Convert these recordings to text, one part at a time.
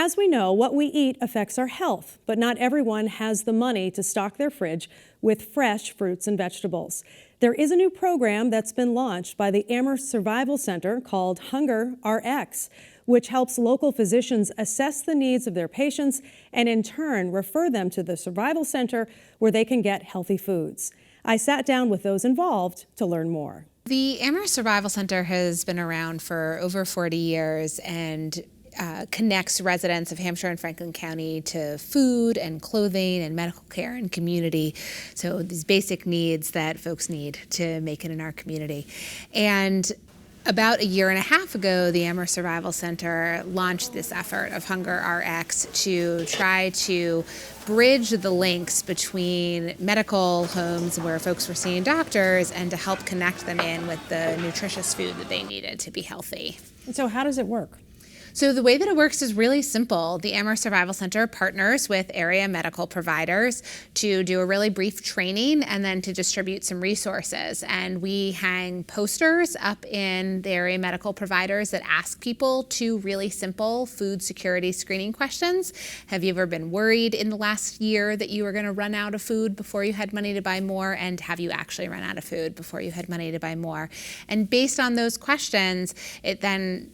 As we know, what we eat affects our health, but not everyone has the money to stock their fridge with fresh fruits and vegetables. There is a new program that's been launched by the Amherst Survival Center called Hunger RX, which helps local physicians assess the needs of their patients and in turn refer them to the Survival Center where they can get healthy foods. I sat down with those involved to learn more. The Amherst Survival Center has been around for over 40 years and connects residents of Hampshire and Franklin County to food and clothing and medical care and community. So these basic needs that folks need to make it in our community. And about a year and a half ago, the Amherst Survival Center launched this effort of Hunger RX to try to bridge the links between medical homes where folks were seeing doctors and to help connect them in with the nutritious food that they needed to be healthy. So how does it work? So the way that it works is really simple. The Amherst Survival Center partners with area medical providers to do a really brief training and then to distribute some resources. And we hang posters up in the area medical providers that ask people two really simple food security screening questions. Have you ever been worried in the last year that you were going to run out of food before you had money to buy more? And have you actually run out of food before you had money to buy more? And based on those questions, it then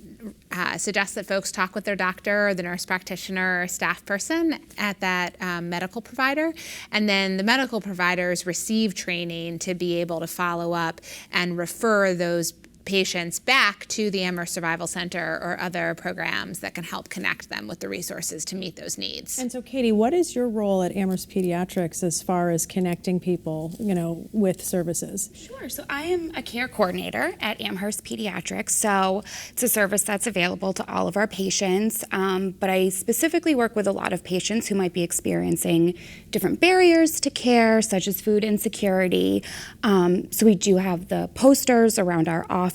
suggests that folks talk with their doctor or the nurse practitioner or staff person at that medical provider, and then the medical providers receive training to be able to follow up and refer those patients back to the Amherst Survival Center or other programs that can help connect them with the resources to meet those needs. And so, Katie, what is your role at Amherst Pediatrics as far as connecting people, with services? Sure. So I am a care coordinator at Amherst Pediatrics. So it's a service that's available to all of our patients, but I specifically work with a lot of patients who might be experiencing different barriers to care, such as food insecurity. So we do have the posters around our office.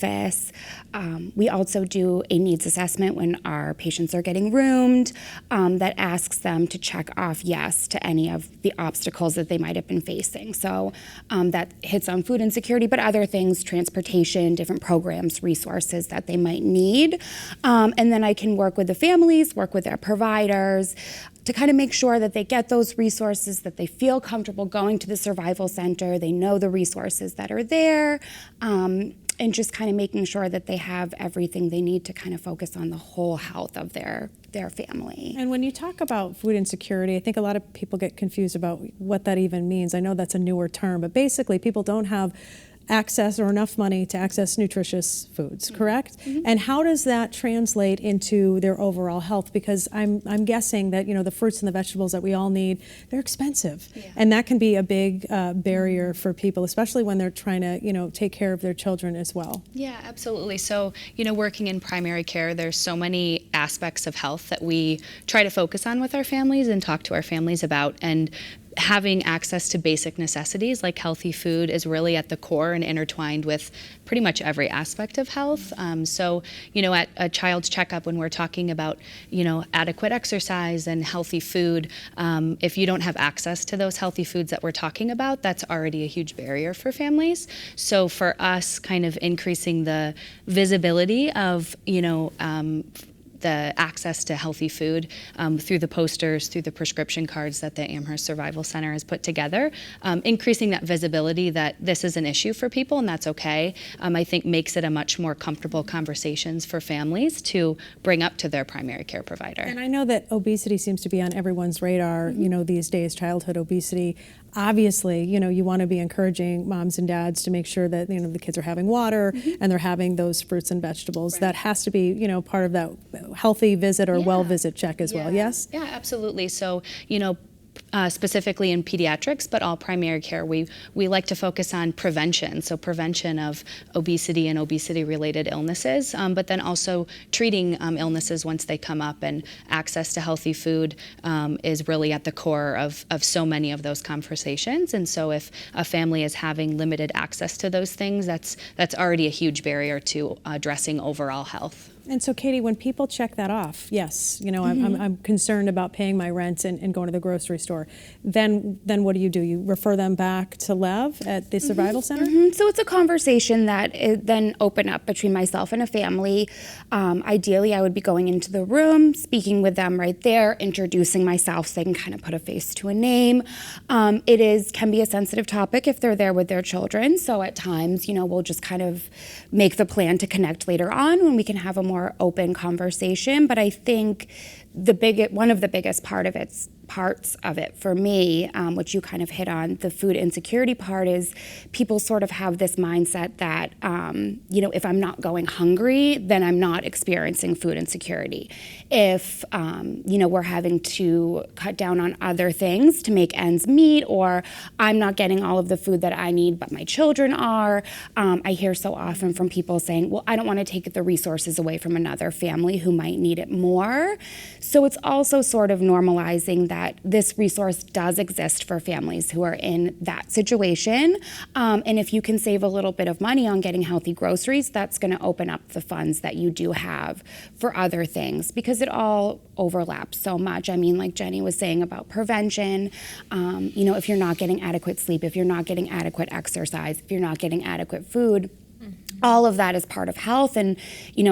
We also do a needs assessment when our patients are getting roomed that asks them to check off yes to any of the obstacles that they might have been facing. So that hits on food insecurity, but other things, transportation, different programs, resources that they might need. And then I can work with the families, work with their providers, to kind of make sure that they get those resources, that they feel comfortable going to the Survival Center, they know the resources that are there, and just kind of making sure that they have everything they need to kind of focus on the whole health of their family. And when you talk about food insecurity, I think a lot of people get confused about what that even means. I know that's a newer term, but basically people don't have access or enough money to access nutritious foods, correct? Mm-hmm. And how does that translate into their overall health? Because I'm guessing that the fruits and the vegetables that we all need, they're expensive, and that can be a big barrier for people, especially when they're trying to take care of their children as well. Yeah, absolutely. So working in primary care, there's so many aspects of health that we try to focus on with our families and talk to our families about, and having access to basic necessities like healthy food is really at the core and intertwined with pretty much every aspect of health. So, at a child's checkup, when we're talking about, adequate exercise and healthy food, if you don't have access to those healthy foods that we're talking about, that's already a huge barrier for families. So for us, kind of increasing the visibility of, the access to healthy food through the posters, through the prescription cards that the Amherst Survival Center has put together, increasing that visibility that this is an issue for people and that's okay, I think makes it a much more comfortable conversations for families to bring up to their primary care provider. And I know that obesity seems to be on everyone's radar, these days, childhood obesity. Obviously, you want to be encouraging moms and dads to make sure that, the kids are having water and they're having those fruits and vegetables. Right. That has to be, part of that healthy visit or well visit check as well, yes? Yeah, absolutely. So, specifically in pediatrics, but all primary care, we like to focus on prevention. So prevention of obesity and obesity-related illnesses, but then also treating illnesses once they come up, and access to healthy food is really at the core of so many of those conversations. And so if a family is having limited access to those things, that's already a huge barrier to addressing overall health. And so, Katie, when people check that off, yes, I'm concerned about paying my rent and going to the grocery store. Then what do? You refer them back to Lev at the Survival Center? So it's a conversation that then open up between myself and a family. Ideally, I would be going into the room, speaking with them right there, introducing myself so they can kind of put a face to a name. It can be a sensitive topic if they're there with their children. So at times, we'll just kind of make the plan to connect later on when we can have a more open conversation. But I think one of the biggest parts of it for me, which you kind of hit on, the food insecurity part, is people sort of have this mindset that, if I'm not going hungry, then I'm not experiencing food insecurity. If, we're having to cut down on other things to make ends meet, or I'm not getting all of the food that I need, but my children are. I hear so often from people saying, well, I don't want to take the resources away from another family who might need it more. So it's also sort of normalizing that this resource does exist for families who are in that situation. And if you can save a little bit of money on getting healthy groceries, that's going to open up the funds that you do have for other things, because it all overlaps so much. I mean, like Jenny was saying about prevention, if you're not getting adequate sleep, if you're not getting adequate exercise, if you're not getting adequate food, all of that is part of health. And,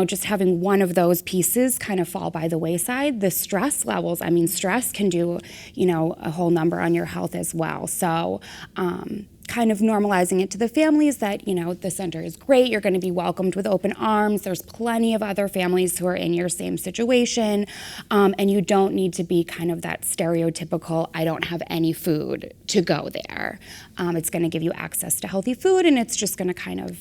just having one of those pieces kind of fall by the wayside, the stress levels, stress can do, a whole number on your health as well. So, kind of normalizing it to the families that, the center is great, you're going to be welcomed with open arms. There's plenty of other families who are in your same situation, and you don't need to be kind of that stereotypical, I don't have any food to go there. It's going to give you access to healthy food, and it's just going to kind of,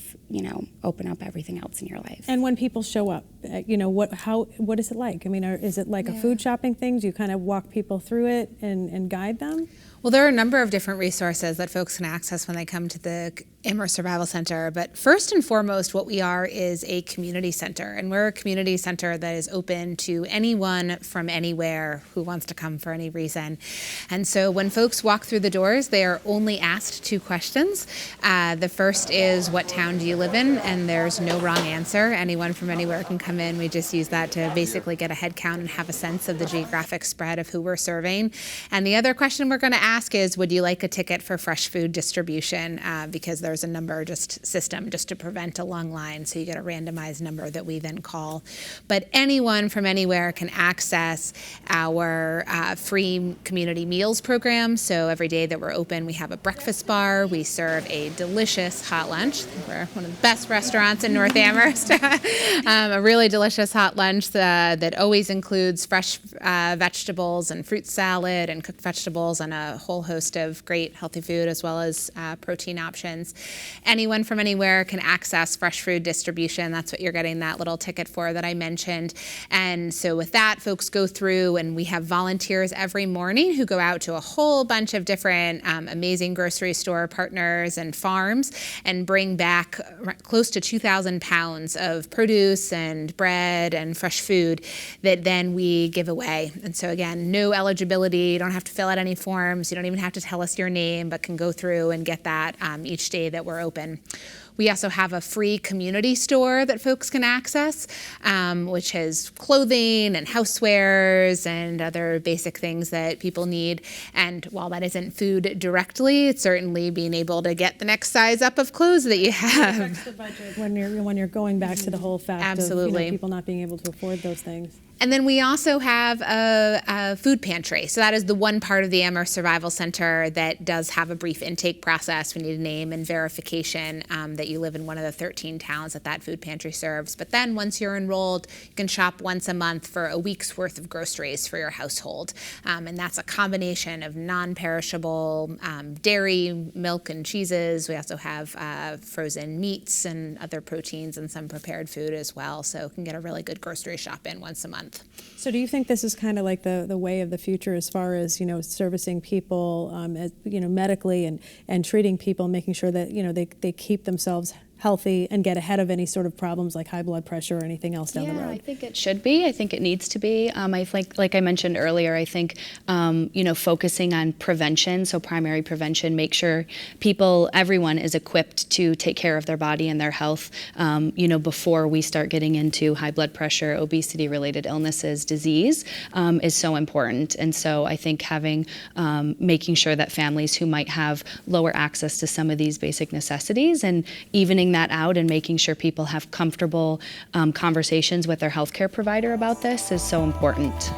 open up everything else in your life. And when people show up, what is it like? Is it like a food shopping thing? Do you kind of walk people through it and guide them? Well, there are a number of different resources that folks can access when they come to the Amherst Survival Center. But first and foremost, what we are is a community center. And we're a community center that is open to anyone from anywhere who wants to come for any reason. And so when folks walk through the doors, they are only asked 2 questions. The first is, what town do you live in? And there's no wrong answer. Anyone from anywhere can come in. We just use that to basically get a head count and have a sense of the geographic spread of who we're serving. And the other question we're going to ask is, would you like a ticket for fresh food distribution? Because there's a number system just to prevent a long line, so you get a randomized number that we then call. But anyone from anywhere can access our free community meals program. So every day that we're open, we have a breakfast bar. We serve a delicious hot lunch. We're one of the best restaurants in North Amherst. A really delicious hot lunch that always includes fresh vegetables and fruit salad and cooked vegetables and a whole host of great healthy food, as well as protein options. Anyone from anywhere can access fresh food distribution. That's what you're getting that little ticket for that I mentioned. And so with that, folks go through, and we have volunteers every morning who go out to a whole bunch of different amazing grocery store partners and farms and bring back close to 2,000 pounds of produce and bread and fresh food that then we give away. And so again, no eligibility, you don't have to fill out any forms, you don't even have to tell us your name, but can go through and get that each day that we're open. We also have a free community store that folks can access, which has clothing and housewares and other basic things that people need. And while that isn't food directly, it's certainly being able to get the next size up of clothes that you have. It affects the budget when you're going back to the whole fact Absolutely. of people not being able to afford those things. And then we also have a food pantry. So that is the one part of the Amherst Survival Center that does have a brief intake process. We need a name and verification that you live in one of the 13 towns that food pantry serves. But then once you're enrolled, you can shop once a month for a week's worth of groceries for your household. And that's a combination of non-perishable dairy, milk, and cheeses. We also have frozen meats and other proteins and some prepared food as well. So you can get a really good grocery shop in once a month. So do you think this is kind of like the way of the future as far as, servicing people, medically and treating people, making sure that, they keep themselves healthy and get ahead of any sort of problems like high blood pressure or anything else down the road? I think it should be. I think it needs to be. I think, like I mentioned earlier, I think, focusing on prevention, so primary prevention, make sure everyone is equipped to take care of their body and their health, before we start getting into high blood pressure, obesity-related illnesses, disease, is so important. And so I think making sure that families who might have lower access to some of these basic necessities and evening that out and making sure people have comfortable conversations with their healthcare provider about this is so important.